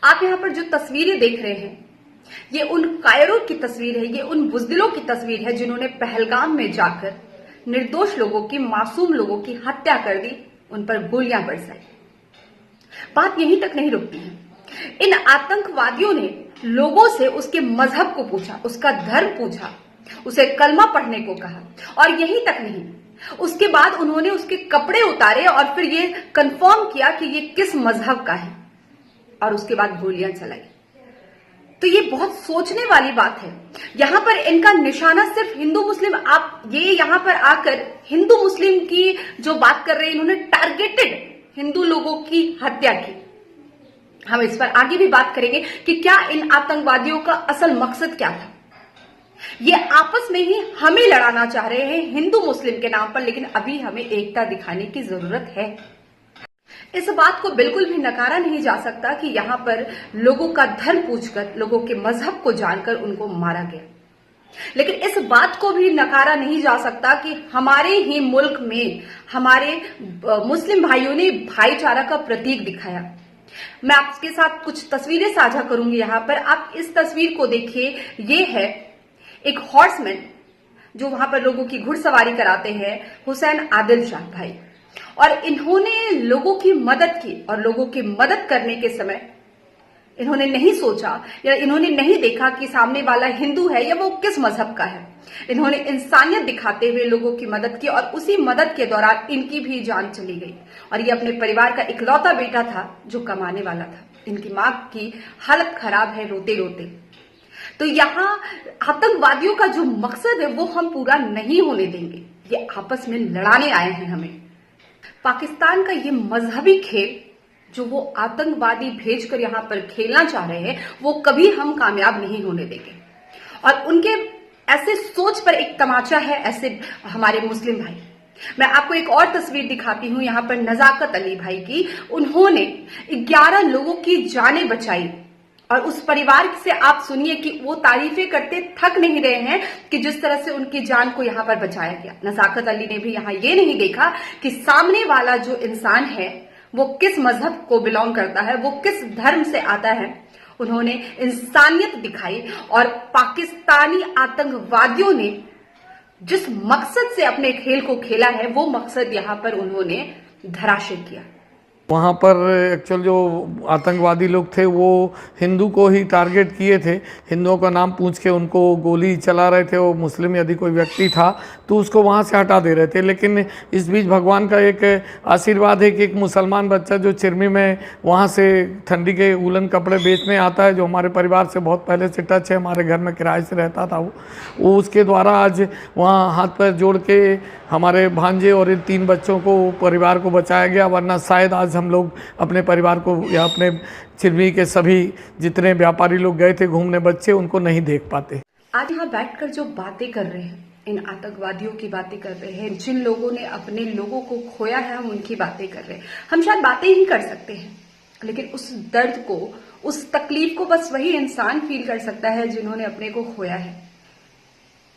आप यहाँ पर जो तस्वीरें देख रहे हैं, ये उन कायरों की तस्वीर है, ये उन बुज़दिलों की तस्वीर है जिन्होंने पहलगाम में जाकर निर्दोष लोगों की, मासूम लोगों की हत्या कर दी, उन पर गोलियां बरसाई। बात यहीं तक नहीं रुकती है। इन आतंकवादियों ने लोगों से उसके मजहब को पूछा, उसका धर्म पूछा, उसे कलमा पढ़ने को कहा, और यहीं तक नहीं, उसके बाद उन्होंने उसके कपड़े उतारे और फिर ये कंफर्म किया कि ये किस मजहब का है, और उसके बाद गोलियां चलाई। तो ये बहुत सोचने वाली बात है। यहां पर इनका निशाना सिर्फ हिंदू मुस्लिम, आप ये यहां पर आकर हिंदू मुस्लिम की जो बात कर रहे हैं, इन्होंने टारगेटेड हिंदू लोगों की हत्या की। हम इस पर आगे भी बात करेंगे कि क्या इन आतंकवादियों का असल मकसद क्या था। ये आपस में ही हमें लड़ाना चाह रहे हैं हिंदू मुस्लिम के नाम पर, लेकिन अभी हमें एकता दिखाने की जरूरत है। इस बात को बिल्कुल भी नकारा नहीं जा सकता कि यहां पर लोगों का धर्म पूछकर, लोगों के मजहब को जानकर उनको मारा गया, लेकिन इस बात को भी नकारा नहीं जा सकता कि हमारे ही मुल्क में हमारे मुस्लिम भाइयों ने भाईचारा का प्रतीक दिखाया। मैं आपके साथ कुछ तस्वीरें साझा करूंगी। यहां पर आप इस तस्वीर को देखिए, ये है एक हॉर्समैन जो वहां पर लोगों की घुड़सवारी कराते हैं, हुसैन आदिल शाह भाई, और इन्होंने लोगों की मदद की, और लोगों की मदद करने के समय इन्होंने नहीं सोचा या इन्होंने नहीं देखा कि सामने वाला हिंदू है या वो किस मजहब का है। इन्होंने इंसानियत दिखाते हुए लोगों की मदद की, और उसी मदद के दौरान इनकी भी जान चली गई। और ये अपने परिवार का इकलौता बेटा था जो कमाने वाला था। इनकी मां की हालत खराब है रोते रोते। तो यहां आतंकवादियों का जो मकसद है वो हम पूरा नहीं होने देंगे। ये आपस में लड़ाने आए हैं हमें। पाकिस्तान का ये मजहबी खेल जो वो आतंकवादी भेजकर यहां पर खेलना चाह रहे हैं, वो कभी हम कामयाब नहीं होने देंगे। और उनके ऐसे सोच पर एक तमाचा है ऐसे हमारे मुस्लिम भाई। मैं आपको एक और तस्वीर दिखाती हूं यहां पर नजाकत अली भाई की। उन्होंने 11 लोगों की जानें बचाई, और उस परिवार से आप सुनिए कि वो तारीफें करते थक नहीं रहे हैं कि जिस तरह से उनकी जान को यहां पर बचाया गया। नजाकत अली ने भी यहां ये नहीं देखा कि सामने वाला जो इंसान है वो किस मजहब को बिलोंग करता है, वो किस धर्म से आता है। उन्होंने इंसानियत दिखाई, और पाकिस्तानी आतंकवादियों ने जिस मकसद से अपने खेल को खेला है वो मकसद यहां पर उन्होंने धराशायी किया। वहाँ पर एक्चुअल जो आतंकवादी लोग थे वो हिंदू को ही टारगेट किए थे। हिंदुओं का नाम पूछ के उनको गोली चला रहे थे। वो मुस्लिम यदि कोई व्यक्ति था तो उसको वहाँ से हटा दे रहे थे। लेकिन इस बीच भगवान का एक आशीर्वाद है कि एक मुसलमान बच्चा जो चिरमी में वहाँ से ठंडी के उलन कपड़े बेचने आता है, जो हमारे परिवार से बहुत पहले से टच है, हमारे घर में किराए से रहता था वो उसके द्वारा आज वहाँ हाथ पैर जोड़ के हमारे भांजे और इन 3 बच्चों को, परिवार को बचाया गया। वरना शायद आज हम लोग अपने परिवार को या अपने चिरमी के सभी जितने व्यापारी लोग गए थे घूमने बच्चे, उनको नहीं देख पाते। आज यहाँ बैठकर जो बातें कर रहे हैं, इन आतंकवादियों की बातें कर रहे हैं, जिन लोगों ने अपने लोगों को खोया है, हम उनकी बातें कर रहे हैं। हम शायद बातें ही कर सकते हैं, लेकिन उस दर्द को, उस तकलीफ को बस वही इंसान फील कर सकता है जिन्होंने अपने को खोया है।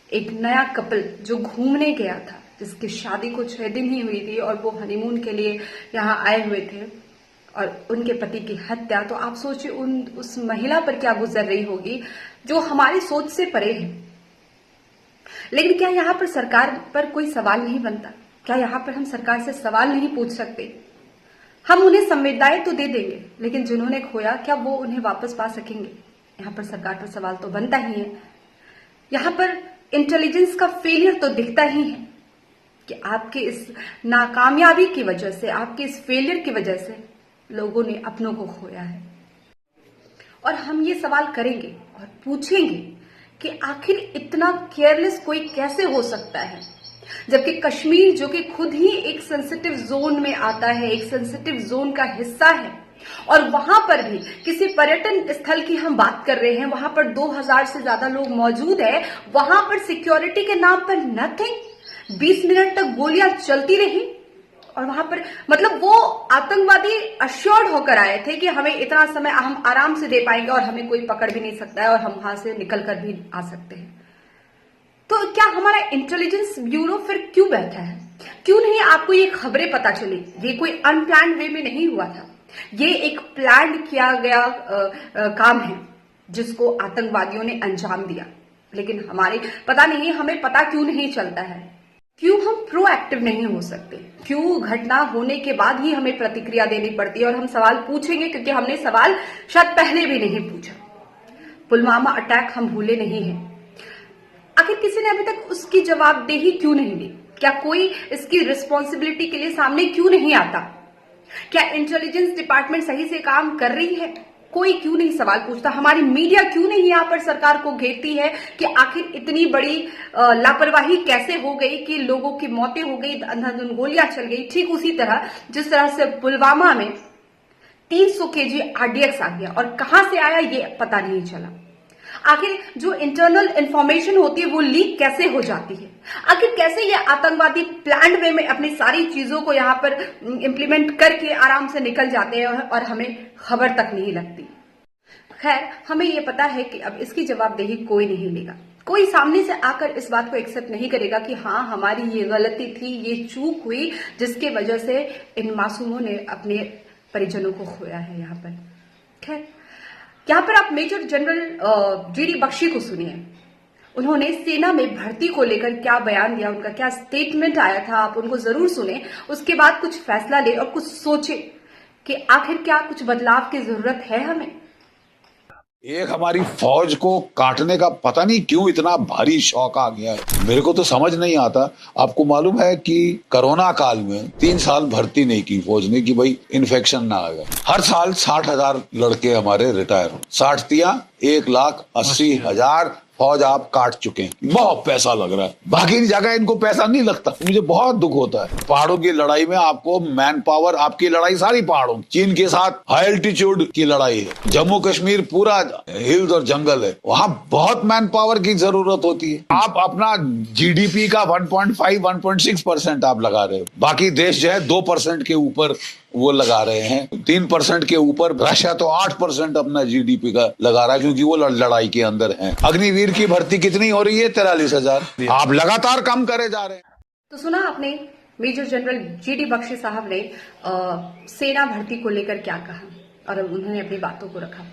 एक नया कपल जो घूमने गया था, जिसकी शादी को 6 दिन ही हुई थी और वो हनीमून के लिए यहाँ आए हुए थे, और उनके पति की हत्या, तो आप सोचिए उस महिला पर क्या गुजर रही होगी जो हमारी सोच से परे है। लेकिन क्या यहाँ पर सरकार पर कोई सवाल नहीं बनता? क्या यहाँ पर हम सरकार से सवाल नहीं पूछ सकते? हम उन्हें संवेदनाएं तो दे देंगे, लेकिन जिन्होंने खोया क्या वो उन्हें वापस पा सकेंगे? यहाँ पर सरकार पर सवाल तो बनता ही है। यहाँ पर इंटेलिजेंस का फेलियर तो दिखता ही है कि आपके इस नाकामयाबी की वजह से, आपके इस फेलियर की वजह से लोगों ने अपनों को खोया है। और हम ये सवाल करेंगे और पूछेंगे कि आखिर इतना केयरलेस कोई कैसे हो सकता है, जबकि कश्मीर जो कि खुद ही एक सेंसिटिव जोन में आता है, एक सेंसिटिव जोन का हिस्सा है, और वहां पर भी किसी पर्यटन स्थल की हम बात कर रहे हैं, वहां पर 2000 से ज्यादा लोग मौजूद है, वहां पर सिक्योरिटी के नाम पर नथिंग। 20 मिनट तक गोलियां चलती रही, और वहां पर मतलब वो आतंकवादी अश्योर्ड होकर आए थे कि हमें इतना समय हम आराम से दे पाएंगे और हमें कोई पकड़ भी नहीं सकता है और हम वहां से निकल कर भी आ सकते हैं। तो क्या हमारा इंटेलिजेंस ब्यूरो फिर क्यों बैठा है? क्यों नहीं आपको ये खबरें पता चली? ये कोई अनप्लान्ड वे में नहीं हुआ था। ये एक प्लान किया गया काम है जिसको आतंकवादियों ने अंजाम दिया। लेकिन हमारे पता नहीं, हमें पता क्यों नहीं चलता है, क्यों हम प्रोएक्टिव नहीं हो सकते, क्यों घटना होने के बाद ही हमें प्रतिक्रिया देनी पड़ती है और हम सवाल पूछेंगे, क्योंकि हमने सवाल शायद पहले भी नहीं पूछा। पुलवामा अटैक हम भूले नहीं हैं। आखिर किसी ने अभी तक उसकी जवाबदेही क्यों नहीं दी? क्या कोई इसकी रिस्पॉन्सिबिलिटी के लिए सामने क्यों नहीं आता? क्या इंटेलिजेंस डिपार्टमेंट सही से काम कर रही है? कोई क्यों नहीं सवाल पूछता? हमारी मीडिया क्यों नहीं यहाँ पर सरकार को घेरती है कि आखिर इतनी बड़ी लापरवाही कैसे हो गई कि लोगों की मौतें हो गई, अंधाधुंध गोलियां चल गई? ठीक उसी तरह जिस तरह से पुलवामा में 300 केजी आरडीएक्स आ गया और कहां से आया ये पता नहीं चला। आखिर जो इंटरनल इंफॉर्मेशन होती है वो लीक कैसे हो जाती है? आखिर कैसे ये आतंकवादी प्लान वे में अपनी सारी चीजों को यहाँ पर इंप्लीमेंट करके आराम से निकल जाते हैं और हमें खबर तक नहीं लगती। खैर, हमें ये पता है कि अब इसकी जवाबदेही कोई नहीं लेगा। कोई सामने से आकर इस बात को एक्सेप्ट नहीं करेगा कि हाँ, हमारी ये गलती थी, ये चूक हुई जिसके वजह से इन मासूमों ने अपने परिजनों को खोया है यहाँ पर। खैर, यहाँ पर आप मेजर जनरल जीडी बख्शी को सुनिए। उन्होंने सेना में भर्ती को लेकर क्या बयान दिया, उनका क्या स्टेटमेंट आया था, आप उनको जरूर सुने। उसके बाद कुछ फैसला ले और कुछ सोचे कि आखिर क्या कुछ बदलाव की जरूरत है हमें। एक हमारी फौज को काटने का पता नहीं क्यों इतना भारी शौक आ गया है, मेरे को तो समझ नहीं आता। आपको मालूम है कि कोरोना काल में 3 साल भर्ती नहीं की फौज ने कि भाई इन्फेक्शन ना आएगा। हर साल 60,000 लड़के हमारे रिटायर, 60,80,000 फौज आप काट चुके हैं। बहुत पैसा लग रहा है, बाकी जगह इनको पैसा नहीं लगता। मुझे बहुत दुख होता है। पहाड़ों की लड़ाई में आपको मैन पावर, आपकी लड़ाई सारी पहाड़ों, चीन के साथ हाई एल्टीट्यूड की लड़ाई है। जम्मू कश्मीर पूरा हिल्स और जंगल है, वहां बहुत मैन पावर की जरूरत होती है। आप अपना जीडीपी का 1.5-1.6% आप लगा रहे हो, बाकी देश जो है 2% के ऊपर वो लगा रहे हैं, 3% के ऊपर। रशिया तो 8% अपना जीडीपी का लगा रहा है, क्योंकि वो लड़ाई के अंदर है। अग्निवीर की भर्ती कितनी हो रही है? 43,000। आप लगातार कम करे जा रहे हैं। तो सुना आपने मेजर जनरल जीडी बख्शी साहब ने सेना भर्ती को लेकर क्या कहा और उन्होंने अपनी बातों को रखा।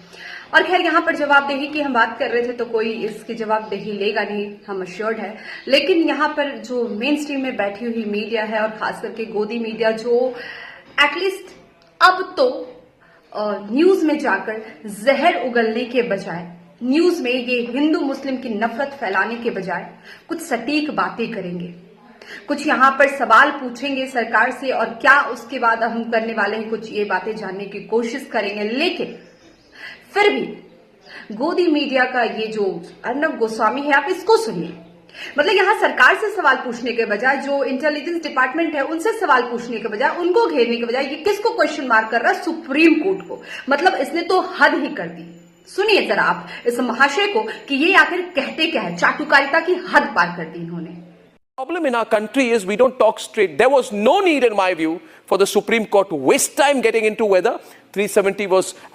और खैर, यहाँ पर जवाबदेही की हम बात कर रहे थे तो कोई इसकी जवाबदेही लेगा नहीं, हम अश्योर्ड है। लेकिन यहाँ पर जो मेन स्ट्रीम में बैठी हुई मीडिया है और खास करके गोदी मीडिया, जो एटलीस्ट अब तो न्यूज में जाकर जहर उगलने के बजाय, न्यूज में ये हिंदू मुस्लिम की नफरत फैलाने के बजाय कुछ सटीक बातें करेंगे, कुछ यहाँ पर सवाल पूछेंगे सरकार से और क्या उसके बाद हम करने वाले हैं, कुछ ये बातें जानने की कोशिश करेंगे। लेकिन फिर भी गोदी मीडिया का ये जो अर्नब गोस्वामी है, आप इसको सुनिए। मतलब यहाँ सरकार से सवाल पूछने के बजाय, जो इंटेलिजेंस डिपार्टमेंट है उनसे सवाल पूछने के बजाय, उनको घेरने के बजाय, ये किसको क्वेश्चन मार्क कर रहा है? सुप्रीम कोर्ट को। मतलब इसने तो हद ही कर दी। सुनिए जरा आप इस महाशय को कि ये आखिर कहते क्या है। चाटुकारिता की हद पार कर दी इन्होंने। problem in our country is we don't talk straight. There was no need, in my view, for the Supreme Court to waste time getting into whether 370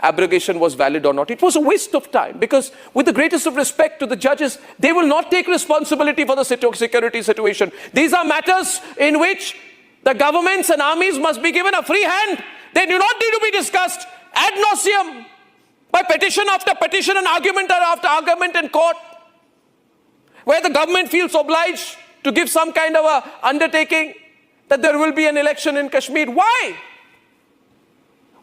abrogation was valid or not. It was a waste of time because, with the greatest of respect to the judges, they will not take responsibility for the security situation. These are matters in which the governments and armies must be given a free hand. They do not need to be discussed ad nauseum by petition after petition and argument after argument in court, where the government feels obliged to give some kind of a undertaking that there will be an election in Kashmir. Why?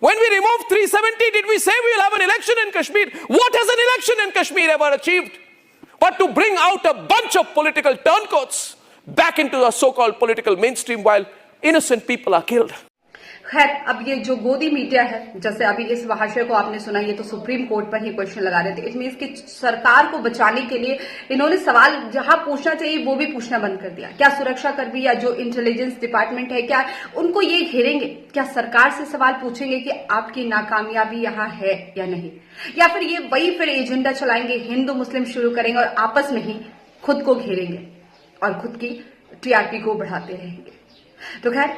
When we removed 370, did we say we will have an election in Kashmir? What has an election in Kashmir ever achieved? But to bring out a bunch of political turncoats back into the so-called political mainstream while innocent people are killed. खैर, अब ये जो गोदी media है, जैसे अभी इस महाशय को आपने सुना, ये तो सुप्रीम कोर्ट पर ही क्वेश्चन लगा रहे थे। इट मीन्स कि सरकार को बचाने के लिए इन्होंने सवाल जहां पूछना चाहिए वो भी पूछना बंद कर दिया। क्या सुरक्षा कर्मी या जो इंटेलिजेंस डिपार्टमेंट है, क्या उनको ये घेरेंगे? क्या सरकार से सवाल पूछेंगे कि आपकी नाकामयाबी यहाँ है या नहीं? या फिर ये वही फिर एजेंडा चलाएंगे, हिंदू मुस्लिम शुरू करेंगे और आपस में ही खुद को घेरेंगे और खुद की टीआरपी को बढ़ाते रहेंगे? तो खैर,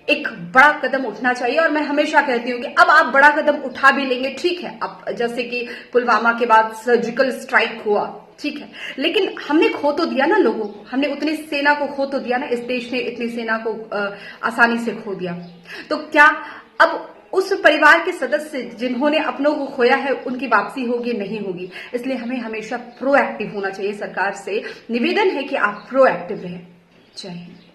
एक बड़ा कदम उठना चाहिए और मैं हमेशा कहती हूँ कि अब आप बड़ा कदम उठा भी लेंगे, ठीक है। अब जैसे कि पुलवामा के बाद सर्जिकल स्ट्राइक हुआ, ठीक है, लेकिन हमने खो तो दिया ना लोगों को, हमने उतनी सेना को खो तो दिया ना। इस देश ने इतनी सेना को आसानी से खो दिया। तो क्या अब उस परिवार के सदस्य जिन्होंने अपनों को खोया है उनकी वापसी होगी नहीं होगी। इसलिए हमें हमेशा प्रोएक्टिव होना चाहिए। सरकार से निवेदन है कि आप प्रोएक्टिव रहें। जय हिंद।